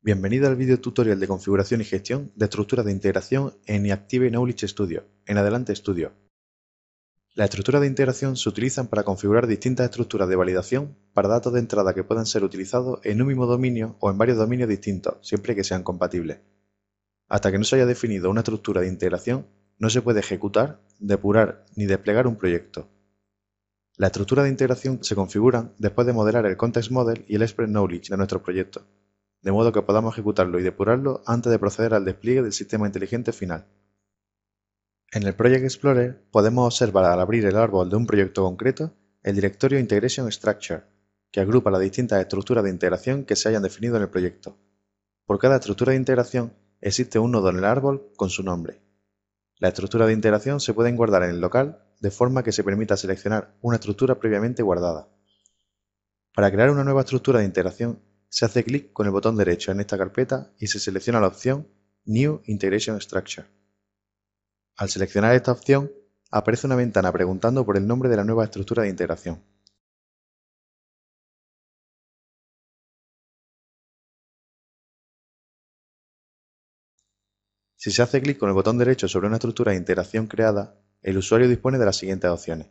Bienvenido al vídeo tutorial de configuración y gestión de estructuras de integración en Active Knowledge Studio, en Adelante Studio. Las estructuras de integración se utilizan para configurar distintas estructuras de validación para datos de entrada que puedan ser utilizados en un mismo dominio o en varios dominios distintos, siempre que sean compatibles. Hasta que no se haya definido una estructura de integración, no se puede ejecutar, depurar ni desplegar un proyecto. Las estructuras de integración se configuran después de modelar el Context Model y el Express Knowledge de nuestro proyecto, de modo que podamos ejecutarlo y depurarlo antes de proceder al despliegue del sistema inteligente final. En el Project Explorer podemos observar al abrir el árbol de un proyecto concreto el directorio Integration Structure, que agrupa las distintas estructuras de integración que se hayan definido en el proyecto. Por cada estructura de integración existe un nodo en el árbol con su nombre. Las estructuras de integración se pueden guardar en el local de forma que se permita seleccionar una estructura previamente guardada. Para crear una nueva estructura de integración, se hace clic con el botón derecho en esta carpeta y se selecciona la opción New Integration Structure. Al seleccionar esta opción, aparece una ventana preguntando por el nombre de la nueva estructura de integración. Si se hace clic con el botón derecho sobre una estructura de integración creada, el usuario dispone de las siguientes opciones.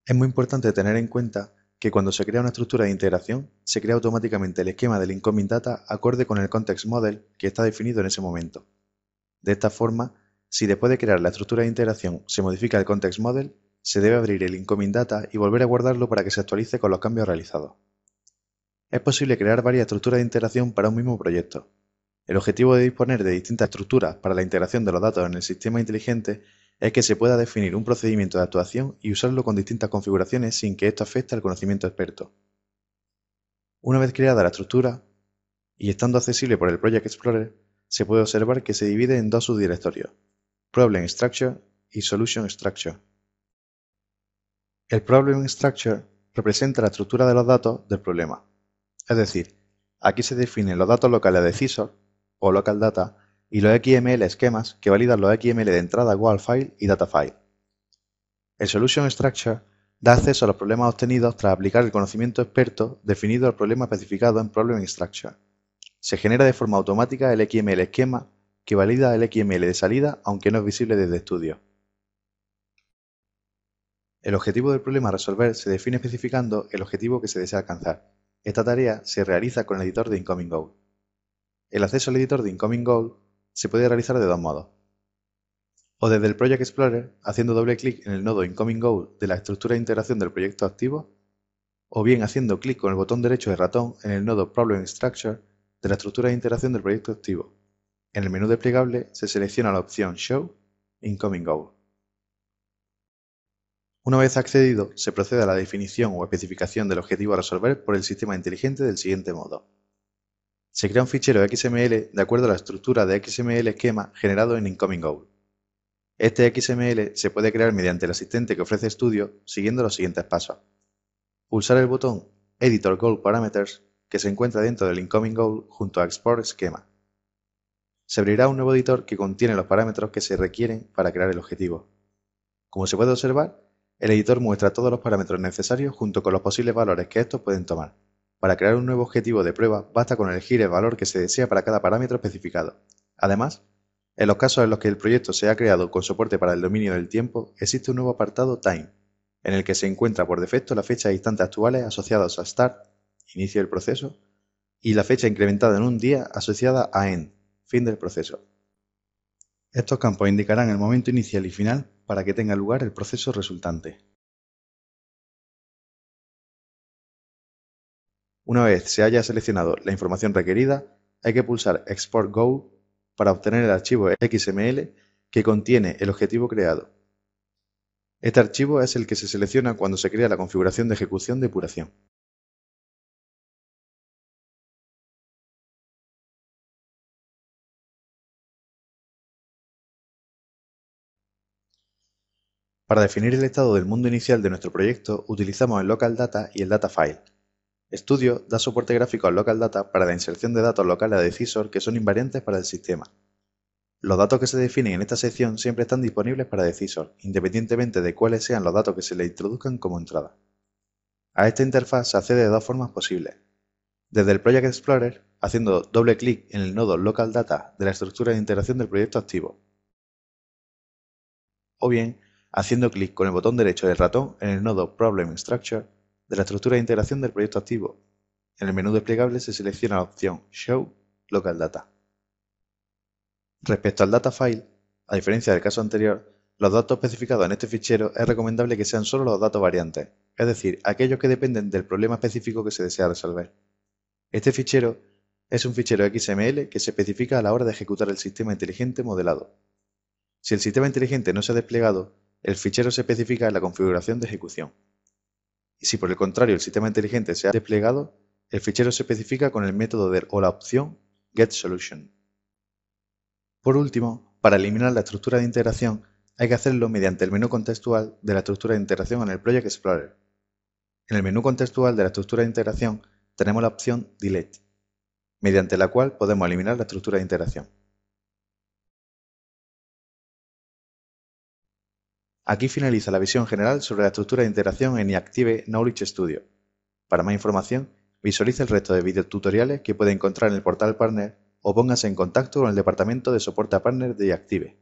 Es muy importante tener en cuenta que cuando se crea una estructura de integración, se crea automáticamente el esquema del incoming data acorde con el context model que está definido en ese momento. De esta forma, si después de crear la estructura de integración se modifica el context model, se debe abrir el incoming data y volver a guardarlo para que se actualice con los cambios realizados. Es posible crear varias estructuras de integración para un mismo proyecto. El objetivo de disponer de distintas estructuras para la integración de los datos en el sistema inteligente es que se pueda definir un procedimiento de actuación y usarlo con distintas configuraciones sin que esto afecte al conocimiento experto. Una vez creada la estructura, y estando accesible por el Project Explorer, se puede observar que se divide en dos subdirectorios, Problem Structure y Solution Structure. El Problem Structure representa la estructura de los datos del problema. Es decir, aquí se definen los datos locales de CISOR o Local Data y los XML esquemas que validan los XML de entrada WAL File y Data File. El Solution Structure da acceso a los problemas obtenidos tras aplicar el conocimiento experto definido al problema especificado en Problem Structure. Se genera de forma automática el XML esquema que valida el XML de salida aunque no es visible desde estudio. El objetivo del problema a resolver se define especificando el objetivo que se desea alcanzar. Esta tarea se realiza con el editor de Incoming Goal. El acceso al editor de Incoming Goal se puede realizar de dos modos. O desde el Project Explorer, haciendo doble clic en el nodo Incoming Goal de la estructura de integración del proyecto activo, o bien haciendo clic con el botón derecho del ratón en el nodo Problem Structure de la estructura de integración del proyecto activo. En el menú desplegable se selecciona la opción Show Incoming Goal. Una vez accedido, se procede a la definición o especificación del objetivo a resolver por el sistema inteligente del siguiente modo. Se crea un fichero XML de acuerdo a la estructura de XML esquema generado en Incoming Goal. Este XML se puede crear mediante el asistente que ofrece Studio siguiendo los siguientes pasos. Pulsar el botón Editor Goal Parameters que se encuentra dentro del Incoming Goal junto a Export Schema. Se abrirá un nuevo editor que contiene los parámetros que se requieren para crear el objetivo. Como se puede observar, el editor muestra todos los parámetros necesarios junto con los posibles valores que estos pueden tomar. Para crear un nuevo objetivo de prueba, basta con elegir el valor que se desea para cada parámetro especificado. Además, en los casos en los que el proyecto se ha creado con soporte para el dominio del tiempo, existe un nuevo apartado Time, en el que se encuentra por defecto la fecha de instantes actuales asociados a Start, inicio del proceso, y la fecha incrementada en un día asociada a End, fin del proceso. Estos campos indicarán el momento inicial y final para que tenga lugar el proceso resultante. Una vez se haya seleccionado la información requerida, hay que pulsar Export Goal para obtener el archivo XML que contiene el objetivo creado. Este archivo es el que se selecciona cuando se crea la configuración de ejecución de depuración. Para definir el estado del mundo inicial de nuestro proyecto, utilizamos el Local Data y el Data File. Studio da soporte gráfico al Local Data para la inserción de datos locales de CISOR que son invariantes para el sistema. Los datos que se definen en esta sección siempre están disponibles para Decisor, independientemente de cuáles sean los datos que se le introduzcan como entrada. A esta interfaz se accede de dos formas posibles. Desde el Project Explorer, haciendo doble clic en el nodo Local Data de la estructura de integración del proyecto activo. O bien, haciendo clic con el botón derecho del ratón en el nodo Problem Structure de la estructura de integración del proyecto activo. En el menú desplegable se selecciona la opción Show Local Data. Respecto al data file, a diferencia del caso anterior, los datos especificados en este fichero es recomendable que sean solo los datos variantes, es decir, aquellos que dependen del problema específico que se desea resolver. Este fichero es un fichero XML que se especifica a la hora de ejecutar el sistema inteligente modelado. Si el sistema inteligente no se ha desplegado, el fichero se especifica en la configuración de ejecución. Y si por el contrario el sistema inteligente se ha desplegado, el fichero se especifica con el método o la opción getSolution. Por último, para eliminar la estructura de integración, hay que hacerlo mediante el menú contextual de la estructura de integración en el Project Explorer. En el menú contextual de la estructura de integración tenemos la opción Delete, mediante la cual podemos eliminar la estructura de integración. Aquí finaliza la visión general sobre la estructura de integración en iActive Knowledge Studio. Para más información, visualice el resto de videotutoriales que puede encontrar en el portal Partner o póngase en contacto con el departamento de soporte a partner de iActive.